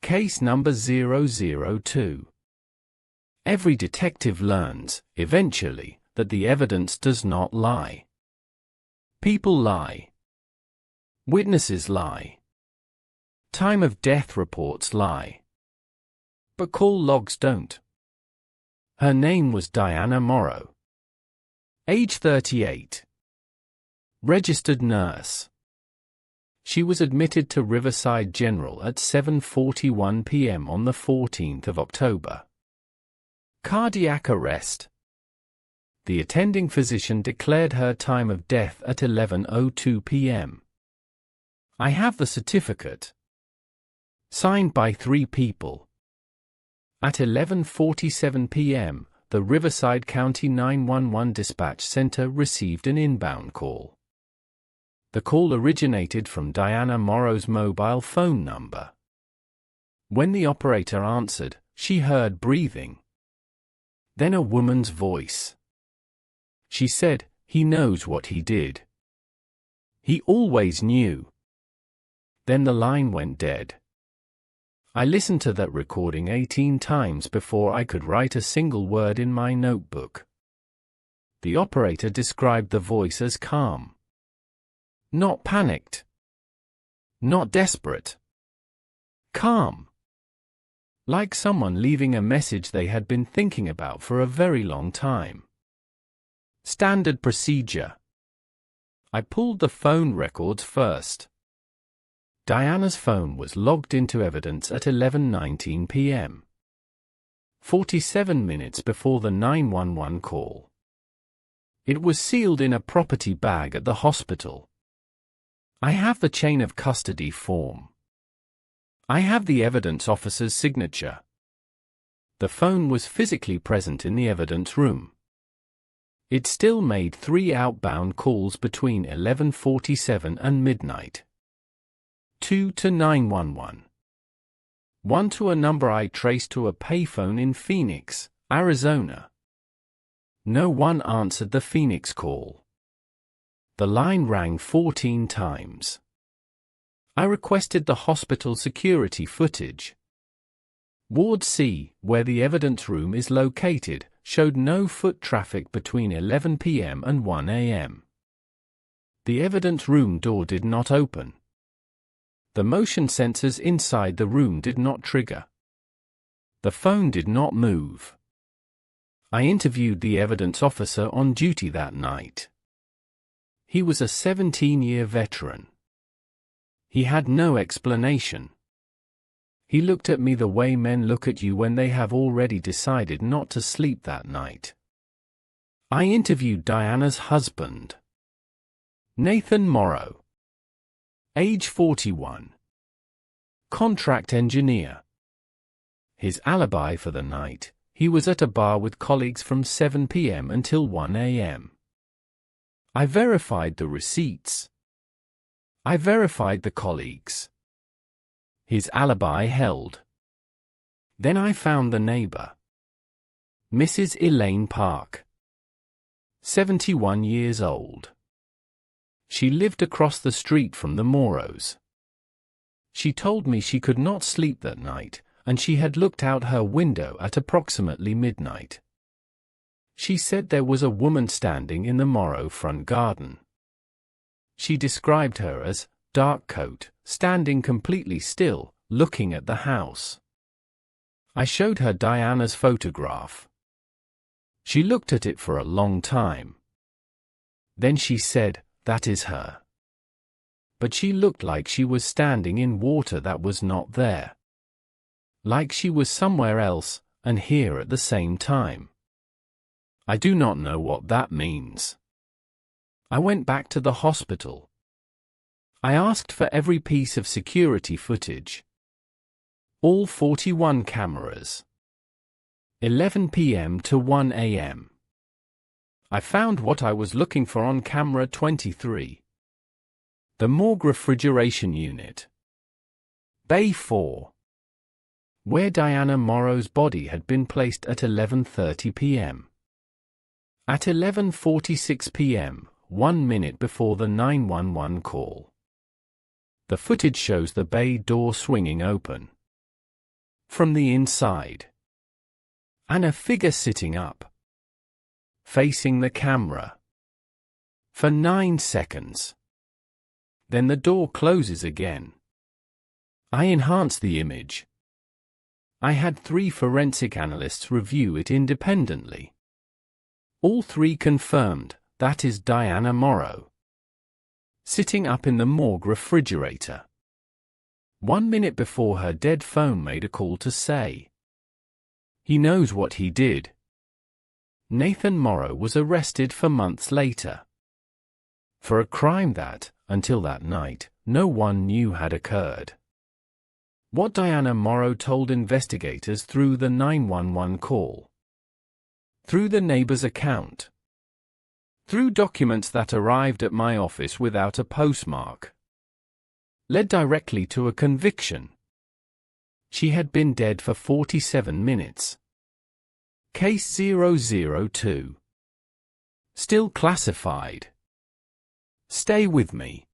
Case number 002. Every detective learns, eventually, that the evidence does not lie. People lie. Witnesses lie. Time of death reports lie. But call logs don't. Her name was Diana Morrow. Age 38. Registered nurse. She was admitted to Riverside General at 7:41 p.m. on the 14th of October. Cardiac arrest. The attending physician declared her time of death at 11:02 p.m. I have the certificate. Signed by 3 people. At 11:47 p.m., the Riverside County 911 Dispatch Center received an inbound call. The call originated from Diana Morrow's mobile phone number. When the operator answered, she heard breathing. Then a woman's voice. She said, "He knows what he did. He always knew." Then the line went dead. I listened to that recording 18 times before I could write a single word in my notebook. The operator described the voice as calm. Not panicked. Not desperate. Calm. Like someone leaving a message they had been thinking about for a very long time. Standard procedure. I pulled the phone records first. Diana's phone was logged into evidence at 11:19 p.m. 47 minutes before the 911 call. It was sealed in a property bag at the hospital. I have the chain of custody form. I have the evidence officer's signature. The phone was physically present in the evidence room. It still made 3 outbound calls between 11:47 and midnight. 2 to 911. 1 to a number I traced to a payphone in Phoenix, Arizona. No one answered the Phoenix call. The line rang 14 times. I requested the hospital security footage. Ward C, where the evidence room is located, showed no foot traffic between 11 p.m. and 1 a.m. The evidence room door did not open. The motion sensors inside the room did not trigger. The phone did not move. I interviewed the evidence officer on duty that night. He was a 17-year veteran. He had no explanation. He looked at me the way men look at you when they have already decided not to sleep that night. I interviewed Diana's husband, Nathan Morrow. Age 41. Contract engineer. His alibi for the night: he was at a bar with colleagues from 7 p.m. until 1 a.m. I verified the receipts. I verified the colleagues. His alibi held. Then I found the neighbor. Mrs. Elaine Park. 71 years old. She lived across the street from the Morrows. She told me she could not sleep that night, and she had looked out her window at approximately midnight. She said there was a woman standing in the Morrow front garden. She described her as dark coat, standing completely still, looking at the house. I showed her Diana's photograph. She looked at it for a long time. Then she said, "That is her." But she looked like she was standing in water that was not there. Like she was somewhere else, and here at the same time. I do not know what that means. I went back to the hospital. I asked for every piece of security footage. All 41 cameras. 11 p.m. to 1 a.m. I found what I was looking for on camera 23. The morgue refrigeration unit. Bay 4. Where Diana Morrow's body had been placed at 11:30 p.m. At 11:46 p.m., 1 minute before the 911 call. The footage shows the bay door swinging open. From the inside. And a figure sitting up. Facing the camera. For 9 seconds. Then the door closes again. I enhance the image. I had 3 forensic analysts review it independently. All 3 confirmed that is Diana Morrow. Sitting up in the morgue refrigerator. 1 minute before her dead phone made a call to say he knows what he did. Nathan Morrow was arrested for months later. For a crime that, until that night, no one knew had occurred. What Diana Morrow told investigators through the 911 call. Through the neighbor's account. Through documents that arrived at my office without a postmark. Led directly to a conviction. She had been dead for 47 minutes. Case 002. Still classified. Stay with me.